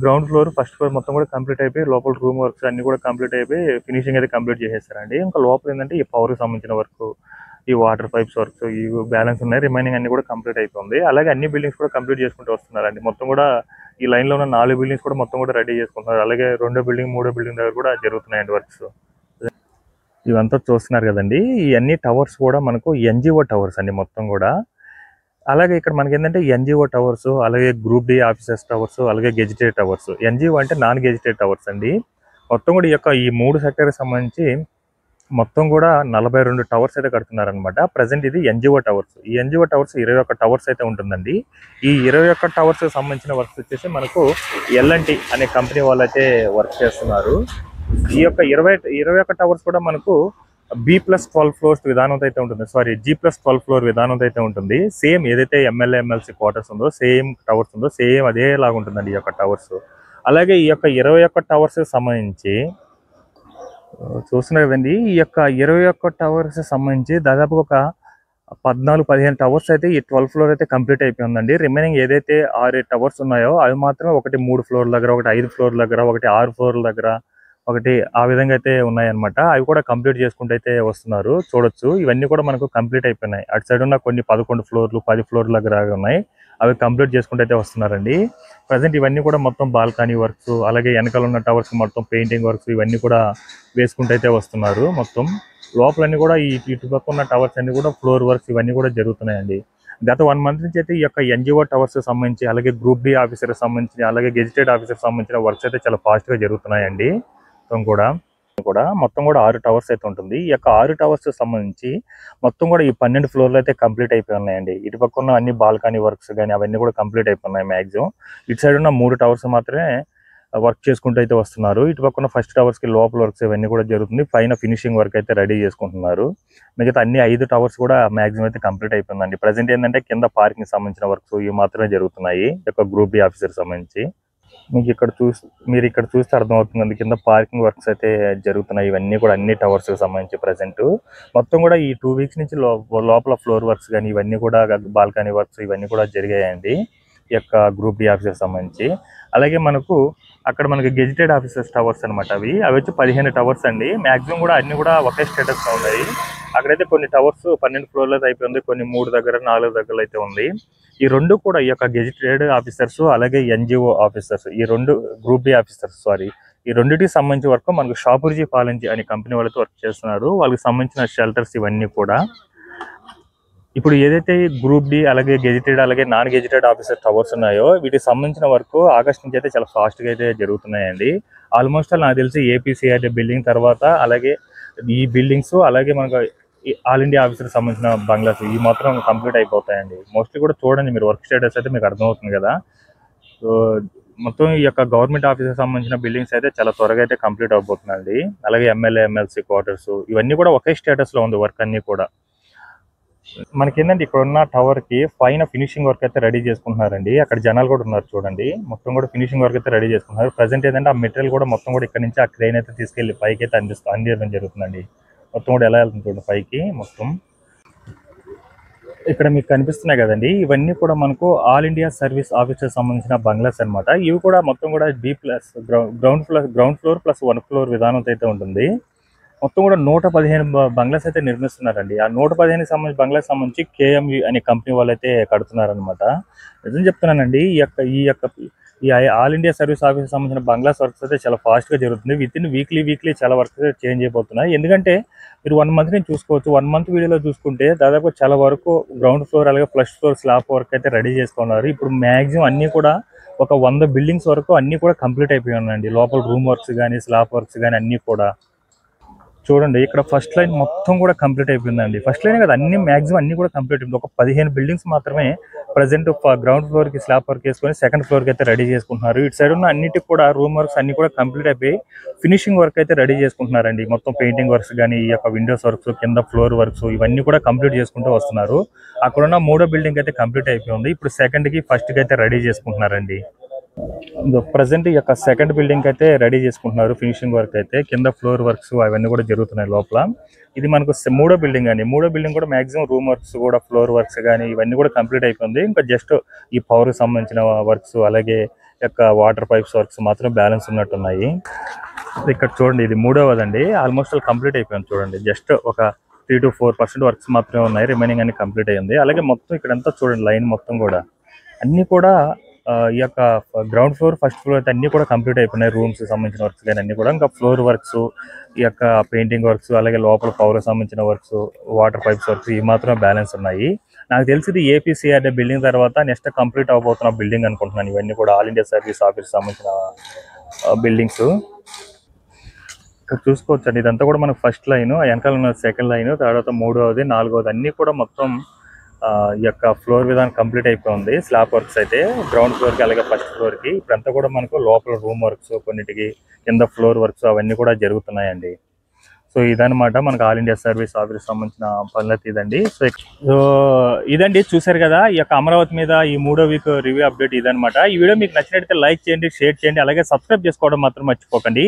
గ్రౌండ్ ఫ్లోర్ ఫస్ట్ ఫ్లోర్ మొత్తం కూడా కంప్లీట్ అయిపోయి లోపల రూమ్ వర్క్స్ అన్ని కూడా కంప్లీట్ అయిపోయి ఫినిషింగ్ అయితే కంప్లీట్ చేసేస్తారండి. ఇంకా లోపల ఏంటంటే ఈ పవర్కి సంబంధించిన వర్క్, ఈ వాటర్ పైప్స్ వర్క్స్ ఈ బ్యాలెన్స్ ఉన్నాయి. రిమైనింగ్ అన్ని కూడా కంప్లీట్ అయిపోయింది. అలాగే అన్ని బిల్డింగ్స్ కూడా కంప్లీట్ చేసుకుంటూ వస్తున్నారండి. మొత్తం కూడా ఈ లైన్లో ఉన్న 4 బిల్డింగ్స్ కూడా మొత్తం కూడా రెడీ చేసుకుంటున్నారు. అలాగే 2వ బిల్డింగ్ 3వ బిల్డింగ్ దగ్గర కూడా జరుగుతున్నాయండి వర్క్స్. ఇవంతా చూస్తున్నారు కదండి. ఈ అన్ని టవర్స్ కూడా మనకు ఎన్జిఓ టవర్స్ అండి మొత్తం కూడా. అలాగే ఇక్కడ మనకి ఏంటంటే ఎన్జిఓ టవర్స్, అలాగే గ్రూప్ డి ఆఫీసర్స్ టవర్స్, అలాగే గెజిటెడ్ టవర్స్. ఎన్జిఓ అంటే నాన్ గెజిటెడ్ టవర్స్ అండి. మొత్తం కూడా ఈ యొక్క ఈ 3 సెక్టర్కి సంబంధించి మొత్తం కూడా 42 టవర్స్ అయితే కడుతున్నారనమాట. ప్రజెంట్ ఇది ఎన్జిఓ టవర్స్. ఈ ఎన్జిఓ టవర్స్ 21 టవర్స్ అయితే ఉంటుందండి. ఈ 21 టవర్స్ సంబంధించిన వర్క్స్ వచ్చేసి మనకు ఎల్ఎన్టీ అనే కంపెనీ వాళ్ళు అయితే వర్క్ చేస్తున్నారు. ఈ యొక్క 21 టవర్స్ కూడా మనకు B+12 ఫ్లోర్స్ విధానంతో అయితే ఉంటుంది. సారీ, G+12 ఫ్లోర్ విధానంతో అయితే ఉంటుంది. సేమ్ ఏదైతే ఎమ్మెల్యే ఎమ్మెల్సీ క్వార్టర్స్ ఉందో సేమ్ టవర్స్ ఉందో సేమ్ అదేలాగా ఉంటుందండి ఈ యొక్క టవర్స్. అలాగే ఈ యొక్క 21 టవర్స్ సంబంధించి చూస్తున్నారు కదండి. ఈ యొక్క 21 టవర్స్ సంబంధించి దాదాపు ఒక 14-15 టవర్స్ అయితే ఈ 12 ఫ్లోర్ అయితే కంప్లీట్ అయిపోయిందండి. రిమైనింగ్ ఏదైతే 6 టవర్స్ ఉన్నాయో అవి మాత్రం ఒకటి 3 ఫ్లోర్ల దగ్గర, ఒకటి 5 ఫ్లోర్ల దగ్గర, ఒకటి 6 ఫ్లోర్ల దగ్గర, ఒకటి ఆ విధంగా అయితే ఉన్నాయన్నమాట. అవి కూడా కంప్లీట్ చేసుకుంటూ అయితే వస్తున్నారు. చూడొచ్చు ఇవన్నీ కూడా మనకు కంప్లీట్ అయిపోయినాయి. అటు సైడ్ ఉన్న కొన్ని 11 ఫ్లోర్లు 10 ఫ్లోర్ల దగ్గర ఉన్నాయి. అవి కంప్లీట్ చేసుకుంటూ అయితే వస్తున్నారండి. ప్రజెంట్ ఇవన్నీ కూడా మొత్తం బాల్కనీ వర్క్స్, అలాగే వెనకాల ఉన్న టవర్స్ మొత్తం పెయింటింగ్ వర్క్స్ ఇవన్నీ కూడా వేసుకుంటూ అయితే వస్తున్నారు. మొత్తం లోపలన్నీ కూడా ఈ ఇటుపక్క ఉన్న టవర్స్ అన్ని కూడా ఫ్లోర్ వర్క్స్ ఇవన్నీ కూడా జరుగుతున్నాయండి. గత 1 మంత్ నుంచి అయితే ఈ యొక్క ఎన్జిఓ టవర్స్ సంబంధించి, అలాగే గ్రూప్ డి ఆఫీసర్ సంబంధించి, అలాగే గెజిటెడ్ ఆఫీసర్ సంబంధించిన వర్క్స్ అయితే చాలా ఫాస్ట్గా జరుగుతున్నాయండి. మొత్తం కూడా 6 టవర్స్ అయితే ఉంటుంది. ఈ యొక్క 6 టవర్స్ సంబంధించి మొత్తం కూడా ఈ 12 ఫ్లోర్లు అయితే కంప్లీట్ అయిపోయి ఉన్నాయండి. ఇటుపక్క ఉన్న అన్ని బాల్కనీ వర్క్స్ కానీ అవన్నీ కూడా కంప్లీట్ అయిపోయినాయి మ్యాక్సిమం. ఇటు సైడ్ ఉన్న 3 టవర్స్ మాత్రమే వర్క్ చేసుకుంటూ అయితే వస్తున్నారు. ఇటుపక్క ఉన్న ఫస్ట్ టవర్స్కి లోపల వర్క్స్ ఇవన్నీ కూడా జరుగుతుంది. పైన ఫినిషింగ్ వర్క్ అయితే రెడీ చేసుకుంటున్నారు. మిగతా అన్ని 5 టవర్స్ కూడా మ్యాక్సిమం అయితే కంప్లీట్ అయిపోయిందండి. ప్రజెంట్ ఏంటంటే కింద పార్కింగ్ సంబంధించిన వర్క్స్ ఇవి మాత్రమే జరుగుతున్నాయి ఈ యొక్క గ్రూప్ డి ఆఫీసర్ సంబంధించి. మీరు ఇక్కడ చూస్తే అర్థమవుతుంది కింద పార్కింగ్ వర్క్స్ అయితే జరుగుతున్నాయి. ఇవన్నీ కూడా అన్ని టవర్స్ సంబంధించి ప్రజెంట్ మొత్తం కూడా ఈ 2 వీక్స్ నుంచి లోపల ఫ్లోర్ వర్క్స్ కానీ ఇవన్నీ కూడా బాల్కనీ వర్క్స్ ఇవన్నీ కూడా జరిగాయండి ఈ యొక్క గ్రూప్ డి ఆఫీసర్ సంబంధించి. అలాగే మనకు అక్కడ మనకి గెజిటెడ్ ఆఫీసర్స్ టవర్స్ అనమాట. అవి వచ్చి 15 టవర్స్ అండి. మ్యాక్సిమం కూడా అన్ని కూడా ఒకే స్టేటస్లో ఉన్నాయి. అక్కడైతే కొన్ని టవర్స్ 12 ఫ్లోర్లో అయిపోయింది, కొన్ని 3 దగ్గర 4 దగ్గర అయితే ఉంది. ఈ 2 కూడా ఈ యొక్క గెజిటెడ్ ఆఫీసర్స్ అలాగే ఎన్జిఓ ఆఫీసర్స్ ఈ 2 గ్రూప్ డి ఆఫీసర్స్ ఈ రెండింటికి సంబంధించిన వర్క్ మనకు షాపూర్జీ పాలెంజీ అనే కంపెనీ వాళ్ళతో వర్క్ చేస్తున్నారు. వాళ్ళకి సంబంధించిన షెల్టర్స్ ఇవన్నీ కూడా ఇప్పుడు ఏదైతే గ్రూప్ డి అలాగే గెజిటెడ్ అలాగే నాన్ గెజిటెడ్ ఆఫీసర్ టవర్స్ ఉన్నాయో వీటికి సంబంధించిన వర్క్ ఆగస్ట్ నుంచి అయితే చాలా ఫాస్ట్గా అయితే జరుగుతున్నాయండి. ఆల్మోస్ట్ నాకు తెలిసి ఏపీసీఆర్ బిల్డింగ్ తర్వాత అలాగే ఈ బిల్డింగ్స్ అలాగే మనకు ఆల్ ఇండియా ఆఫీసర్ సంబంధించిన బంగ్లాస్ ఈ మాత్రం కంప్లీట్ అయిపోతాయండి. మోస్ట్లీ కూడా చూడండి మీరు వర్క్ స్టేటస్ అయితే మీకు అర్థమవుతుంది కదా. సో మొత్తం ఈ యొక్క గవర్నమెంట్ ఆఫీసర్ సంబంధించిన బిల్డింగ్స్ అయితే చాలా త్వరగా అయితే కంప్లీట్ అవబోతుందండి. అలాగే ఎమ్మెల్యే ఎమ్మెల్సీ క్వార్టర్స్ ఇవన్నీ కూడా ఒకే స్టేటస్లో ఉంది వర్క్ అన్నీ కూడా. మనకి ఏంటంటే ఇక్కడ ఉన్న టవర్కి పైన ఫినిషింగ్ వర్క్ అయితే రెడీ చేసుకుంటున్నారండి. అక్కడ జనాలు కూడా ఉన్నారు చూడండి. మొత్తం కూడా ఫినిషింగ్ వర్క్ అయితే రెడీ చేసుకుంటున్నారు. ప్రజెంట్ ఏంటంటే ఆ మెటీరియల్ కూడా మొత్తం కూడా ఇక్కడ నుంచి ఆ క్రెయిన్ అయితే తీసుకెళ్లి పైకి అయితే అందించడం జరుగుతుందండి. మొత్తం కూడా ఎలా వెళ్తుంది చూడండి పైకి. మొత్తం ఇక్కడ మీకు కనిపిస్తున్నాయి కదండి, ఇవన్నీ కూడా మనకు ఆల్ ఇండియా సర్వీస్ ఆఫీసర్ సంబంధించిన బంగ్లాస్ అనమాట. ఇవి కూడా మొత్తం కూడా గ్రౌండ్ ఫ్లోర్ ప్లస్ 1 ఫ్లోర్ విధానంతో అయితే ఉంటుంది. మొత్తం కూడా 115 బంగ్లాస్ అయితే నిర్మిస్తున్నారండి. ఆ 115 సంబంధించి బంగ్లాస్ సంబంధించి కేఎంవి అనే కంపెనీ వాళ్ళు అయితే కడుతున్నారనమాట. నిజం చెప్తున్నానండి, ఈ ఆల్ ఇండియా సర్వీస్ ఆఫీస్ సంబంధించిన బంగ్లాస్ వర్క్స్ అయితే చాలా ఫాస్ట్గా జరుగుతుంది. విత్ ఇన్ వీక్లీ చాలా వర్క్స్ చేంజ్ అయిపోతున్నాయి. ఎందుకంటే మీరు 1 మంత్ నుంచి చూసుకోవచ్చు. 1 మంత్ వీడియోలో చూసుకుంటే దాదాపు చాలా వరకు గ్రౌండ్ ఫ్లోర్ అలాగే ఫస్ట్ ఫ్లోర్ స్లాబ్ వర్క్ అయితే రెడీ చేసుకున్నారు. ఇప్పుడు మ్యాక్సిమం అన్నీ కూడా ఒక 100 బిల్డింగ్స్ వరకు అన్నీ కూడా కంప్లీట్ అయిపోయి ఉన్నాయండి. లోపల రూమ్ వర్క్స్ కానీ స్లాబ్ వర్క్స్ కానీ అన్నీ కూడా చూడండి. ఇక్కడ ఫస్ట్ లైన్ మొత్తం కూడా కంప్లీట్ అయిపోయిందండి. ఫస్ట్ లైన్ కదా అన్ని మ్యాక్సిమం అన్ని కూడా కంప్లీట్ అయిపోయింది. ఒక 15 బిల్డింగ్స్ మాత్రమే ప్రజెంట్ గ్రౌండ్ ఫ్లోర్కి స్లాబ్ వర్క్ వేసుకొని సెకండ్ ఫ్లోర్కి అయితే రెడీ చేసుకుంటున్నారు. ఇటు సైడ్ ఉన్న అన్నిటికి కూడా రూమ్ వర్క్స్ అన్ని కూడా కంప్లీట్ అయిపోయి ఫినిషింగ్ వర్క్ అయితే రెడీ చేసుకుంటున్నారండి. మొత్తం పెయింటింగ్ వర్క్స్ కానీ ఈ యొక్క విండోస్ వర్క్స్ కింద ఫ్లోర్ వర్క్స్ ఇవన్నీ కూడా కంప్లీట్ చేసుకుంటూ వస్తున్నారు. అక్కడున్న 3వ బిల్డింగ్ అయితే కంప్లీట్ అయిపోయింది. ఇప్పుడు సెకండ్కి ఫస్ట్కి అయితే రెడీ చేసుకుంటున్నారండి. ప్రజెంట్ ఈ యొక్క సెకండ్ బిల్డింగ్ అయితే రెడీ చేసుకుంటున్నారు. ఫినిషింగ్ వర్క్ అయితే కింద ఫ్లోర్ వర్క్స్ అవన్నీ కూడా జరుగుతున్నాయి లోపల. ఇది మనకు మూడో బిల్డింగ్ అండి. మూడో బిల్డింగ్ కూడా మాక్సిమం రూమ్ వర్క్స్ కూడా ఫ్లోర్ వర్క్స్ కానీ ఇవన్నీ కూడా కంప్లీట్ అయిపోయింది. ఇంకా జస్ట్ ఈ పవర్ సంబంధించిన వర్క్స్ అలాగే యొక్క వాటర్ పైప్స్ వర్క్స్ మాత్రం బ్యాలెన్స్ ఉన్నట్టున్నాయి. ఇక్కడ చూడండి, ఇది మూడవదండి. ఆల్మోస్ట్ కంప్లీట్ అయిపోయింది. చూడండి, జస్ట్ ఒక 3 to 4% వర్క్స్ మాత్రమే ఉన్నాయి. రిమైనింగ్ అన్ని కంప్లీట్ అయ్యింది. అలాగే మొత్తం ఇక్కడంతా చూడండి, లైన్ మొత్తం కూడా అన్ని కూడా ఈ యొక్క గ్రౌండ్ ఫ్లోర్ ఫస్ట్ ఫ్లోర్ అయితే అన్ని కూడా కంప్లీట్ అయిపోయినాయి. రూమ్స్ సంబంధించిన వర్క్స్ కానీ అన్ని కూడా. ఇంకా ఫ్లోర్ వర్క్స్, ఈ యొక్క పెయింటింగ్ వర్క్స్ అలాగే లోపల పవర్ సంబంధించిన వర్క్స్, వాటర్ పైప్స్ వర్క్స్ ఇవి మాత్రం బ్యాలెన్స్ ఉన్నాయి. నాకు తెలిసింది ఏపీసీఆర్డీ బిల్డింగ్ తర్వాత నెక్స్ట్ కంప్లీట్ అవబోతున్న బిల్డింగ్ అనుకుంటున్నాను. ఇవన్నీ కూడా ఆల్ ఇండియా సర్వీస్ ఆఫీస్ సంబంధించిన బిల్డింగ్స్. ఇక్కడ చూసుకోవచ్చండి, ఇదంతా కూడా మనకు ఫస్ట్ లైన్, వెనకాల ఉన్న సెకండ్ లైన్, తర్వాత మూడవది, నాలుగవది అన్ని కూడా మొత్తం ఈ యొక్క ఫ్లోర్ విధానం కంప్లీట్ అయిపోయింది. స్లాబ్ వర్క్స్ అయితే గ్రౌండ్ ఫ్లోర్కి అలాగే ఫస్ట్ ఫ్లోర్కి. ఇప్పుడంతా కూడా మనకు లోపల రూమ్ వర్క్స్, కొన్నిటికి కింద ఫ్లోర్ వర్క్స్ అవన్నీ కూడా జరుగుతున్నాయండి. సో ఇదనమాట మనకు ఆల్ ఇండియా సర్వీస్ ఆఫీస్ సంబంధించిన పనులైతే ఇదండి. సో ఇదండి, చూసారు కదా ఈ యొక్క అమరావతి మీద ఈ 3వ వీక్ రివ్యూ అప్డేట్ ఇదనమాట. ఈ వీడియో మీకు నచ్చినట్లయితే లైక్ చేయండి, షేర్ చేయండి, అలాగే సబ్స్క్రైబ్ చేసుకోవడం మాత్రం మర్చిపోకండి.